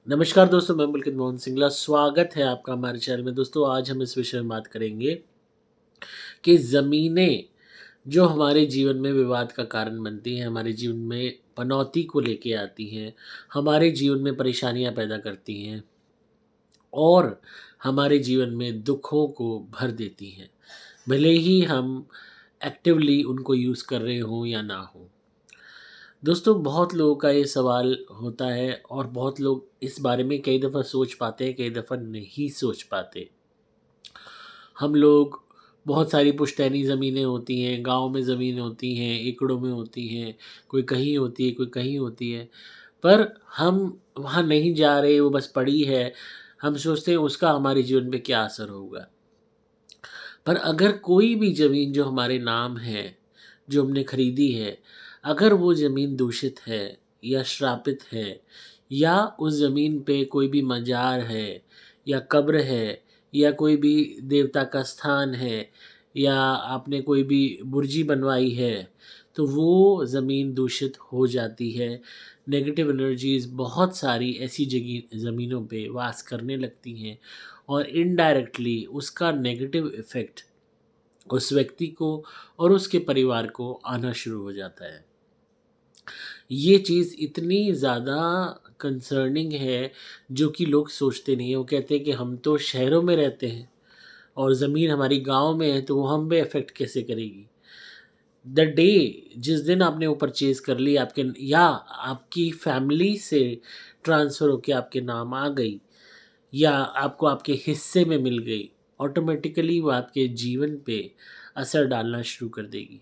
नमस्कार दोस्तों, मैं पुलकित मोहन सिंगला। स्वागत है आपका हमारे चैनल में। दोस्तों, आज हम इस विषय में बात करेंगे कि ज़मीनें जो हमारे जीवन में विवाद का कारण बनती हैं, हमारे जीवन में पनौती को लेके आती हैं, हमारे जीवन में परेशानियाँ पैदा करती हैं और हमारे जीवन में दुखों को भर देती हैं, भले ही हम एक्टिवली उनको यूज़ कर रहे हों या ना हों। दोस्तों, बहुत लोगों का ये सवाल होता है और बहुत लोग इस बारे में कई दफ़ा सोच पाते हैं, कई दफ़ा नहीं सोच पाते। हम लोग बहुत सारी पुश्तैनी ज़मीनें होती हैं, गाँव में ज़मीन होती हैं, एकड़ों में होती हैं, कोई कहीं होती है, कोई कहीं होती है। पर हम वहाँ नहीं जा रहे, वो बस पड़ी है। हम सोचते हैं उसका हमारे जीवन पे क्या असर होगा। पर अगर कोई भी ज़मीन जो हमारे नाम है, जो हमने खरीदी है, अगर वो ज़मीन दूषित है या श्रापित है या उस ज़मीन पे कोई भी मज़ार है या कब्र है या कोई भी देवता का स्थान है या आपने कोई भी बुर्जी बनवाई है, तो वो ज़मीन दूषित हो जाती है। नेगेटिव एनर्जीज़ बहुत सारी ऐसी जगह ज़मीनों पे वास करने लगती हैं और इनडायरेक्टली उसका नेगेटिव इफ़ेक्ट उस व्यक्ति को और उसके परिवार को आना शुरू हो जाता है। ये चीज़ इतनी ज़्यादा कंसर्निंग है, जो कि लोग सोचते नहीं हैं। वो कहते हैं कि हम तो शहरों में रहते हैं और ज़मीन हमारी गाँव में है, तो वो हम पे इफ़ेक्ट कैसे करेगी? द डे जिस दिन आपने वो परचेज़ कर ली आपके या आपकी फैमिली से ट्रांसफ़र होके आपके नाम आ गई या आपको आपके हिस्से में मिल गई, ऑटोमैटिकली वो आपके जीवन पे असर डालना शुरू कर देगी।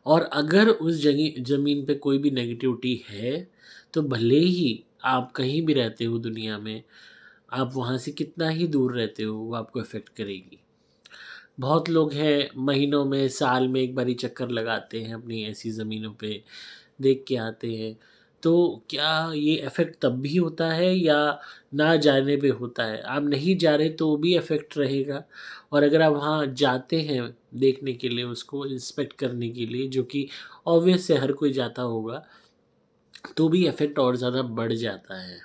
और अगर उस जगह ज़मीन पे कोई भी नेगेटिविटी है, तो भले ही आप कहीं भी रहते हो दुनिया में, आप वहाँ से कितना ही दूर रहते हो, वो आपको इफ़ेक्ट करेगी। बहुत लोग हैं महीनों में, साल में एक बारी चक्कर लगाते हैं अपनी ऐसी ज़मीनों पे, देख के आते हैं। तो क्या ये इफ़ेक्ट तब भी होता है या ना जाने पे होता है? आप नहीं जा रहे तो भी इफ़ेक्ट रहेगा और अगर आप वहाँ जाते हैं देखने के लिए, उसको इंस्पेक्ट करने के लिए, जो कि ऑब्वियस है हर कोई जाता होगा, तो भी इफ़ेक्ट और ज़्यादा बढ़ जाता है।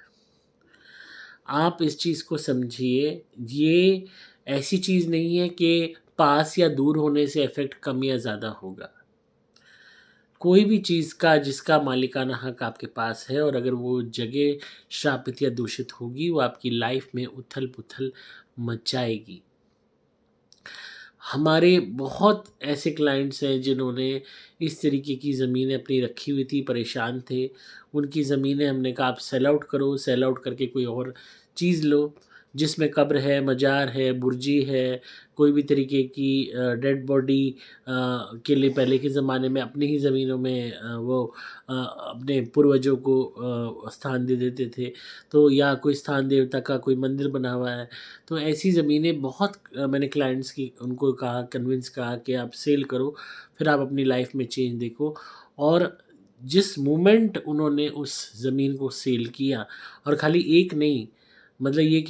आप इस चीज़ को समझिए, ये ऐसी चीज़ नहीं है कि पास या दूर होने से इफ़ेक्ट कम या ज़्यादा होगा। कोई भी चीज़ का जिसका मालिकाना हक आपके पास है और अगर वो जगह श्रापित या दूषित होगी, वो आपकी लाइफ़ में उथल-पुथल मचाएगी। हमारे बहुत ऐसे क्लाइंट्स हैं जिन्होंने इस तरीके की ज़मीनें अपनी रखी हुई थी, परेशान थे। उनकी ज़मीनें हमने कहा आप सेल आउट करो, सेल आउट करके कोई और चीज़ लो, जिसमें कब्र है, मज़ार है, बुर्जी है, कोई भी तरीके की डेड बॉडी के लिए पहले के ज़माने में अपनी ही ज़मीनों में अपने पूर्वजों को स्थान दे देते थे। तो या कोई स्थान देवता का कोई मंदिर बना हुआ है, तो ऐसी ज़मीनें बहुत मैंने क्लाइंट्स की उनको कहा कन्विंस कहा कि आप सेल करो, फिर आप अपनी लाइफ में चेंज देखो। और जिस मोमेंट उन्होंने उस ज़मीन को सेल किया, और खाली एक नहीं, मतलब ये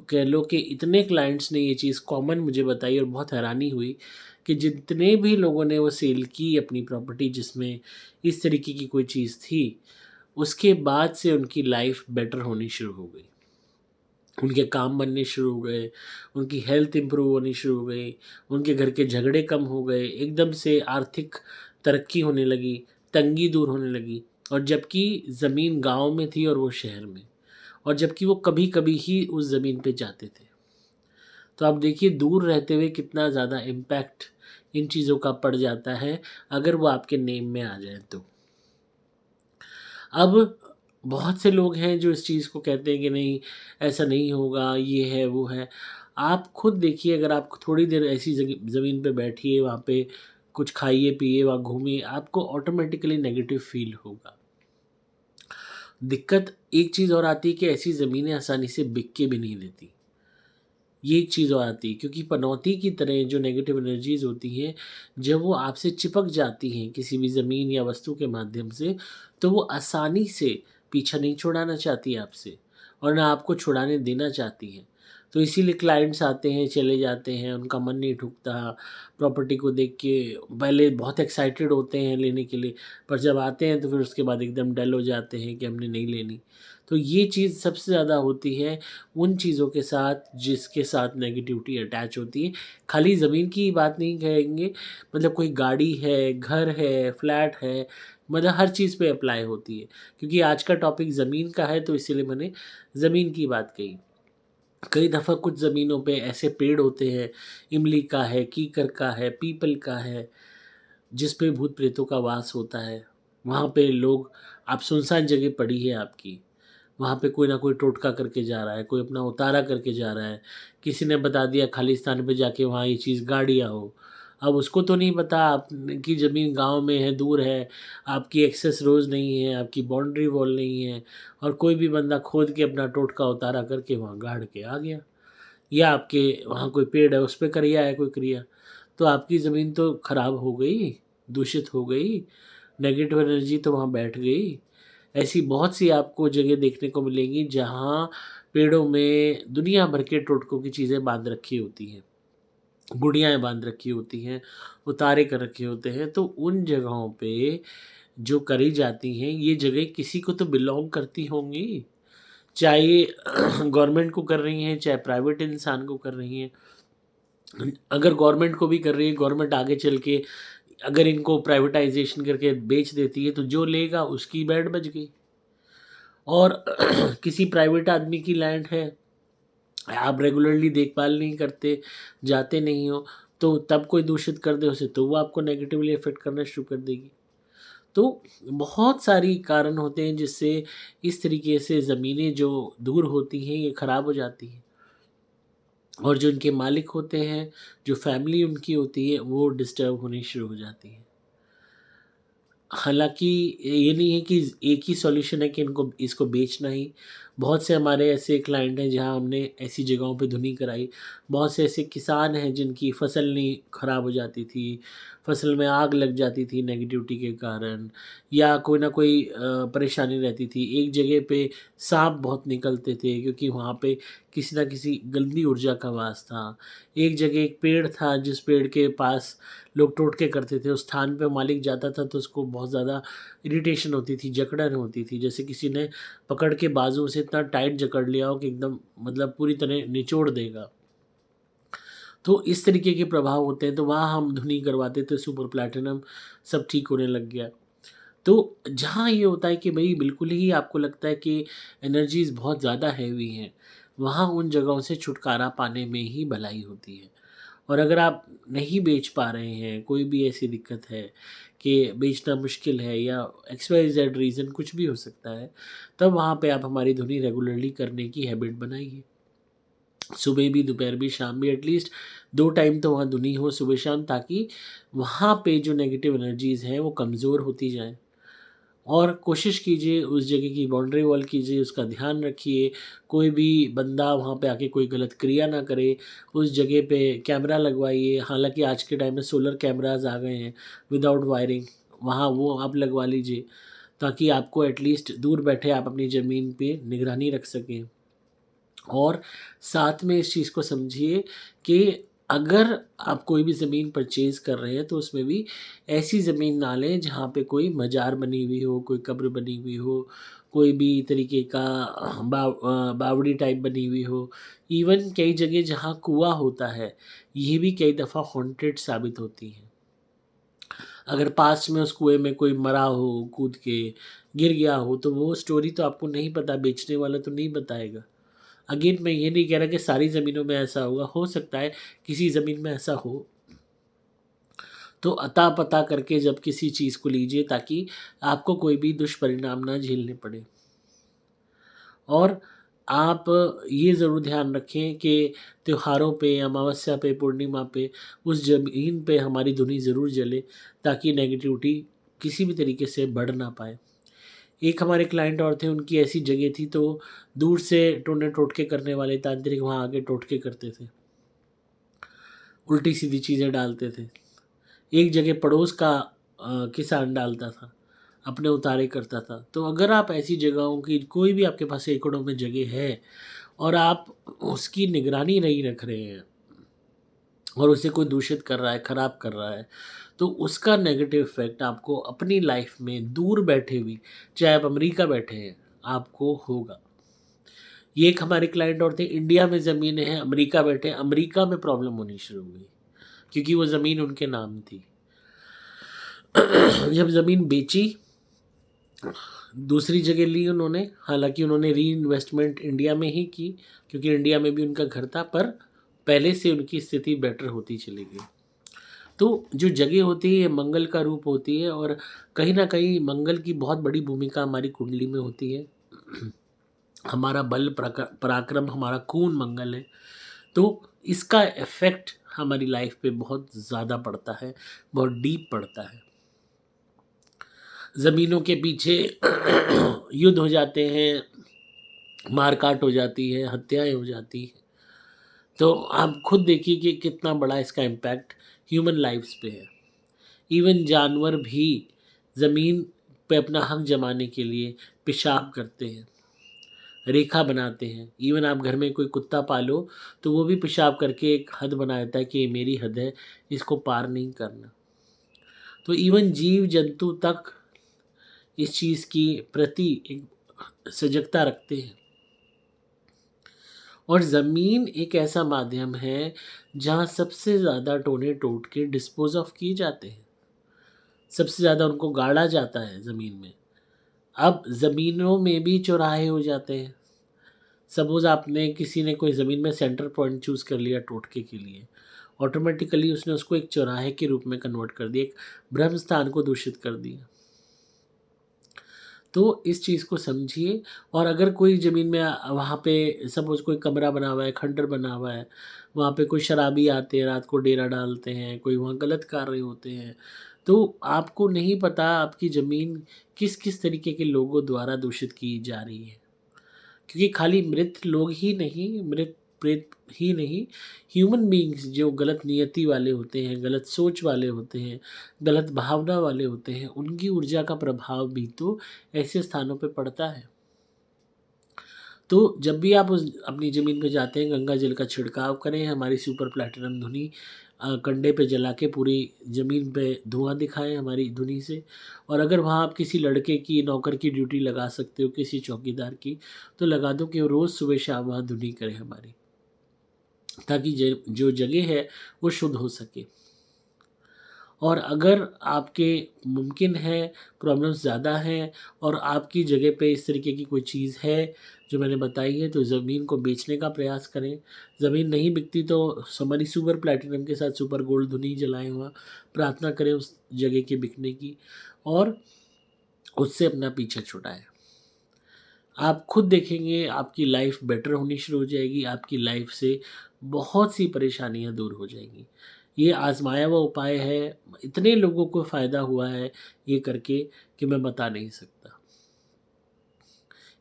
कह लो कि इतने क्लाइंट्स ने ये चीज़ कॉमन मुझे बताई और बहुत हैरानी हुई कि जितने भी लोगों ने वो सेल की अपनी प्रॉपर्टी जिसमें इस तरीके की कोई चीज़ थी, उसके बाद से उनकी लाइफ बेटर होनी शुरू हो गई। उनके काम बनने शुरू हो गए, उनकी हेल्थ इम्प्रूव होनी शुरू हो गई, उनके घर के झगड़े कम हो गए, एकदम से आर्थिक तरक्की होने लगी, तंगी दूर होने लगी। और जबकि ज़मीन गाँव में थी और वो शहर में, और जबकि वो कभी-कभी ही उस ज़मीन पे जाते थे। तो आप देखिए दूर रहते हुए कितना ज़्यादा इम्पैक्ट इन चीज़ों का पड़ जाता है, अगर वो आपके नेम में आ जाएँ तो। अब बहुत से लोग हैं जो इस चीज़ को कहते हैं कि नहीं, ऐसा नहीं होगा, ये है, वो है। आप खुद देखिए, अगर आप थोड़ी देर ऐसी ज़मीन पे बैठिए, वहाँ पे कुछ खाइए-पिइए, वहाँ घूमिए, आपको ऑटोमैटिकली नेगेटिव फ़ील होगा। दिक्कत एक चीज़ और आती है कि ऐसी ज़मीनें आसानी से बिक के भी नहीं देती। ये एक चीज़ और आती है क्योंकि पनौती की तरह जो नेगेटिव एनर्जीज़ होती हैं, जब वो आपसे चिपक जाती हैं किसी भी ज़मीन या वस्तु के माध्यम से, तो वो आसानी से पीछा नहीं छुड़ाना चाहती है आपसे और ना आपको छुड़ाने देना चाहती हैं। तो इसीलिए क्लाइंट्स आते हैं, चले जाते हैं, उनका मन नहीं ठुकता। प्रॉपर्टी को देख के पहले बहुत एक्साइटेड होते हैं लेने के लिए, पर जब आते हैं तो फिर उसके बाद एकदम डल हो जाते हैं कि हमने नहीं लेनी। तो ये चीज़ सबसे ज़्यादा होती है उन चीज़ों के साथ जिसके साथ नेगेटिविटी अटैच होती है। खाली ज़मीन की बात नहीं कहेंगे, मतलब कोई गाड़ी है, घर है, फ्लैट है, मतलब हर चीज़ पे अप्लाई होती है। क्योंकि आज का टॉपिक ज़मीन का है तो इसीलिए मैंने ज़मीन की बात कही। कई दफ़ा कुछ ज़मीनों पे ऐसे पेड़ होते हैं, इमली का है, कीकर का है, पीपल का है, जिस पे भूत प्रेतों का वास होता है। वहाँ पे लोग, आप सुनसान जगह पड़ी है आपकी, वहाँ पे कोई ना कोई टोटका करके जा रहा है, कोई अपना उतारा करके जा रहा है। किसी ने बता दिया खालिस्तान पे जाके वहाँ ये चीज़ गाड़ी आओ। अब उसको तो नहीं पता आपकी ज़मीन गाँव में है, दूर है, आपकी एक्सेस रोड नहीं है, आपकी बाउंड्री वॉल नहीं है, और कोई भी बंदा खोद के अपना टोटका उतारा करके वहाँ गाड़ के आ गया। या आपके वहाँ कोई पेड़ है, उस पे करिया है कोई क्रिया, तो आपकी ज़मीन तो खराब हो गई, दूषित हो गई, नेगेटिव एनर्जी तो वहाँ बैठ गई। ऐसी बहुत सी आपको जगह देखने को मिलेंगी जहाँ पेड़ों में दुनिया भर के टोटकों की चीज़ें बांध रखी होती हैं, गुड़ियाएँ बांध रखी होती हैं, उतारे कर रखे होते हैं। तो उन जगहों पे जो करी जाती हैं, ये जगह किसी को तो बिलॉन्ग करती होंगी, चाहे गवर्नमेंट को कर रही हैं, चाहे प्राइवेट इंसान को कर रही हैं। अगर गवर्नमेंट को भी कर रही है, गवर्नमेंट आगे चल के अगर इनको प्राइवेटाइजेशन करके बेच देती है, तो जो लेगा उसकी बैंड बज गई। और किसी प्राइवेट आदमी की लैंड है, आप रेगुलरली देखभाल नहीं करते, जाते नहीं हो, तो तब कोई दूषित कर दे उसे, तो वो आपको नेगेटिवली इफ़ेक्ट करना शुरू कर देगी। तो बहुत सारी कारण होते हैं जिससे इस तरीके से ज़मीनें जो दूर होती हैं, ये ख़राब हो जाती हैं। और जो इनके मालिक होते हैं, जो फैमिली उनकी होती है, वो डिस्टर्ब होनी शुरू हो जाती है। हालाँकि ये नहीं है कि एक ही सॉल्यूशन है कि इनको इसको बेचना ही। बहुत से हमारे ऐसे क्लाइंट हैं जहाँ हमने ऐसी जगहों पे धुनी कराई। बहुत से ऐसे किसान हैं जिनकी फसल नहीं ख़राब हो जाती थी, फसल में आग लग जाती थी नेगेटिविटी के कारण, या कोई ना कोई परेशानी रहती थी। एक जगह पे साँप बहुत निकलते थे क्योंकि वहाँ पे किसी न किसी गंदी ऊर्जा का वास था। एक जगह एक पेड़ था जिस पेड़ के पास लोग टोटके करते थे, उस स्थान पे मालिक जाता था तो उसको बहुत ज़्यादा इरिटेशन होती थी, जकड़न होती थी। जैसे किसी ने पकड़ के बाजू से इतना टाइट जकड़ लिया हो कि एकदम मतलब पूरी तरह निचोड़ देगा। तो इस तरीके के प्रभाव होते हैं, तो वहाँ हम धुनी करवाते थे, सुपर प्लैटिनम, सब ठीक होने लग गया। तो जहाँ ये होता है कि भई बिल्कुल ही आपको लगता है कि एनर्जीज़ बहुत ज़्यादा हैवी हैं, वहाँ उन जगहों से छुटकारा पाने में ही भलाई होती है। और अगर आप नहीं बेच पा रहे हैं, कोई भी ऐसी दिक्कत है कि बेचना मुश्किल है, या एक्स वाई ज़ेड रीज़न कुछ भी हो सकता है, तब वहाँ पे आप हमारी धुनी रेगुलरली करने की हैबिट बनाइए। सुबह भी, दोपहर भी, शाम भी, एटलीस्ट 2 टाइम तो वहाँ धुनी हो सुबह-शाम, ताकि वहाँ पे जो नेगेटिव एनर्जीज़ हैं वो कमज़ोर होती जाएँ। और कोशिश कीजिए उस जगह की बाउंड्री वॉल कीजिए, उसका ध्यान रखिए, कोई भी बंदा वहाँ पे आके कोई गलत क्रिया ना करे। उस जगह पे कैमरा लगवाइए, हालाँकि आज के टाइम में सोलर कैमराज़ आ गए हैं विदाउट वायरिंग, वहाँ वो आप लगवा लीजिए, ताकि आपको एटलीस्ट दूर बैठे आप अपनी ज़मीन पे निगरानी रख सकें। और साथ में इस चीज़ को समझिए कि अगर आप कोई भी ज़मीन परचेज़ कर रहे हैं, तो उसमें भी ऐसी ज़मीन ना लें जहाँ पे कोई मज़ार बनी हुई हो, कोई कब्र बनी हुई हो, कोई भी तरीके का बावड़ी टाइप बनी हुई हो। इवन कई जगह जहाँ कुआँ होता है, ये भी कई दफ़ा हॉन्टेड साबित होती हैं। अगर पास्ट में उस कुएँ में कोई मरा हो, कूद के गिर गया हो, तो वो स्टोरी तो आपको नहीं पता, बेचने वाला तो नहीं बताएगा। अगेन मैं ये नहीं कह रहा कि सारी ज़मीनों में ऐसा होगा, हो सकता है किसी ज़मीन में ऐसा हो। तो अता-पता करके जब किसी चीज़ को लीजिए, ताकि आपको कोई भी दुष्परिणाम ना झेलने पड़े। और आप ये ज़रूर ध्यान रखें कि त्योहारों पे, अमावस्या पे, पूर्णिमा पे उस ज़मीन पे हमारी धुनी ज़रूर जले, ताकि नेगेटिविटी किसी भी तरीके से बढ़ ना पाए। एक हमारे क्लाइंट और थे, उनकी ऐसी जगह थी, तो दूर से टोने-टोटके करने वाले तांत्रिक वहाँ आके टोटके करते थे। उल्टी-सीधी चीज़ें डालते थे। एक जगह पड़ोस का किसान डालता था, अपने उतारे करता था। तो अगर आप ऐसी जगहों की, कोई भी आपके पास एकड़ों में जगह है और आप उसकी निगरानी नहीं रख रहे हैं और उसे कोई दूषित कर रहा है, ख़राब कर रहा है, तो उसका नेगेटिव इफ़ेक्ट आपको अपनी लाइफ में दूर बैठे हुए, चाहे आप अमेरिका बैठे हैं, आपको होगा। ये एक हमारे क्लाइंट और थे, इंडिया में ज़मीनें हैं, अमेरिका बैठे हैं, अमेरिका में प्रॉब्लम होनी शुरू हुई क्योंकि वो ज़मीन उनके नाम थी। जब ज़मीन बेची, दूसरी जगह ली उन्होंने, हालाँकि उन्होंने री-इन्वेस्टमेंट इंडिया में ही की क्योंकि इंडिया में भी उनका घर था, पर पहले से उनकी स्थिति बेटर होती चली गई। तो जो जगह होती है ये मंगल का रूप होती है और कहीं न कहीं मंगल की बहुत बड़ी भूमिका हमारी कुंडली में होती है। हमारा बल पराक्रम, हमारा खून मंगल है। तो इसका इफ़ेक्ट हमारी लाइफ पे बहुत ज़्यादा पड़ता है, बहुत डीप पड़ता है। ज़मीनों के पीछे युद्ध हो जाते हैं, मार-काट हो जाती है, हत्याएँ हो जाती हैं। तो आप खुद देखिए कि कितना बड़ा इसका इम्पैक्ट ह्यूमन लाइफ़्स पे है। इवन जानवर भी ज़मीन पे अपना हक जमाने के लिए पेशाब करते हैं, रेखा बनाते हैं। इवन आप घर में कोई कुत्ता पालो तो वो भी पेशाब करके एक हद बना देता है कि ये मेरी हद है, इसको पार नहीं करना। तो इवन जीव-जंतु तक इस चीज़ की प्रति एक सजगता रखते हैं। और ज़मीन एक ऐसा माध्यम है जहाँ सबसे ज़्यादा टोने-टोटके डिस्पोज़ ऑफ किए जाते हैं। सबसे ज़्यादा उनको गाड़ा जाता है ज़मीन में। अब ज़मीनों में भी चौराहे हो जाते हैं। सपोज़ आपने किसी ने कोई ज़मीन में सेंटर पॉइंट चूज़ कर लिया टोटके के लिए, ऑटोमेटिकली उसने उसको एक चौराहे के रूप में कन्वर्ट कर दिया, एक ब्रह्म स्थान को दूषित कर दिया। तो इस चीज़ को समझिए और अगर कोई ज़मीन में वहाँ पे सपोज़ कोई कमरा बना हुआ है, खंडर बना हुआ है, वहाँ पे कोई शराबी आते हैं, रात को डेरा डालते हैं, कोई वहाँ गलत कार्य होते हैं, तो आपको नहीं पता आपकी ज़मीन किस-किस तरीके के लोगों द्वारा दूषित की जा रही है। क्योंकि खाली मृत लोग ही नहीं, मृत प्रेत ही नहीं, ह्यूमन बीइंग्स जो गलत नियति वाले होते हैं, गलत सोच वाले होते हैं, गलत भावना वाले होते हैं, उनकी ऊर्जा का प्रभाव भी तो ऐसे स्थानों पे पड़ता है। तो जब भी आप उस अपनी ज़मीन पे जाते हैं, गंगा जल का छिड़काव करें, हमारी सुपर प्लैटिनम धुनी कंडे पे जला के पूरी ज़मीन पे धुआँ दिखाएँ हमारी धुनी से। और अगर वहाँ आप किसी लड़के की, नौकर की ड्यूटी लगा सकते हो, किसी चौकीदार की, तो लगा दो कि वो रोज़ सुबह-शाम वहाँ धुनी करे हमारी, ताकि जो जगह है, वो शुद्ध हो सके। और अगर आपके मुमकिन है, प्रॉब्लम्स ज़्यादा हैं और आपकी जगह पे इस तरीके की कोई चीज़ है जो मैंने बताई है, तो ज़मीन को बेचने का प्रयास करें। ज़मीन नहीं बिकती तो हमारी सुपर प्लैटिनम के साथ सुपर गोल्ड धुनी जलाएँ वहाँ, प्रार्थना करें उस जगह के बिकने की और उससे अपना पीछा छुड़ाएँ। आप खुद देखेंगे आपकी लाइफ़ बेटर होनी शुरू हो जाएगी, आपकी लाइफ़ से बहुत सी परेशानियाँ दूर हो जाएँगी। ये आज़माया हुआ उपाय है, इतने लोगों को फ़ायदा हुआ है ये करके कि मैं बता नहीं सकता।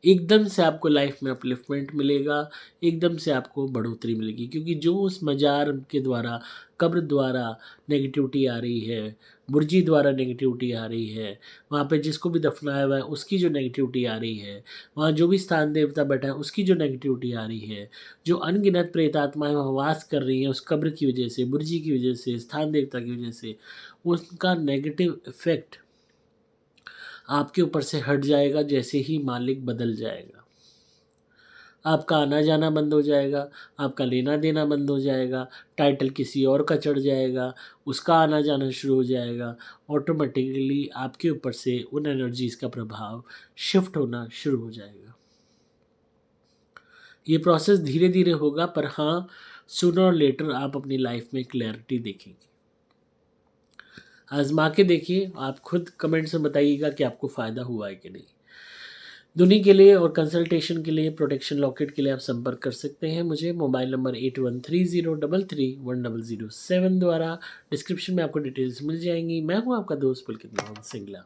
एकदम से आपको लाइफ में अपलिफ्टमेंट मिलेगा, एकदम से आपको बढ़ोतरी मिलेगी क्योंकि जो उस मज़ार के द्वारा, कब्र द्वारा नेगेटिविटी आ रही है, बुर्जी द्वारा नेगेटिविटी आ रही है, वहाँ पे जिसको भी दफ़नाया हुआ है उसकी जो नेगेटिविटी आ रही है, वहाँ जो भी स्थान देवता बैठा है उसकी जो नेगेटिविटी आ रही है, जो अनगिनत प्रेतात्माएँ वहाँ वास कर रही हैं उस कब्र की वजह से, बुर्जी की वजह से, स्थान देवता की वजह से, उसका नेगेटिव इफ़ेक्ट आपके ऊपर से हट जाएगा जैसे ही मालिक बदल जाएगा। आपका आना-जाना बंद हो जाएगा, आपका लेना-देना बंद हो जाएगा, टाइटल किसी और का चढ़ जाएगा, उसका आना-जाना शुरू हो जाएगा। ऑटोमैटिकली आपके ऊपर से उन एनर्जीज़ का प्रभाव शिफ्ट होना शुरू हो जाएगा। ये प्रोसेस धीरे-धीरे होगा पर हाँ, सूनर और लेटर आप अपनी लाइफ़ में क्लैरिटी देखेंगे। आज़मा के देखिए, आप खुद कमेंट्स में बताइएगा कि आपको फ़ायदा हुआ है कि नहीं। दुनी के लिए और कंसल्टेशन के लिए, प्रोटेक्शन लॉकेट के लिए आप संपर्क कर सकते हैं मुझे मोबाइल नंबर 8130331007 द्वारा। डिस्क्रिप्शन में आपको डिटेल्स मिल जाएँगी। मैं हूँ आपका दोस्त पुलकित मोहन सिंगला।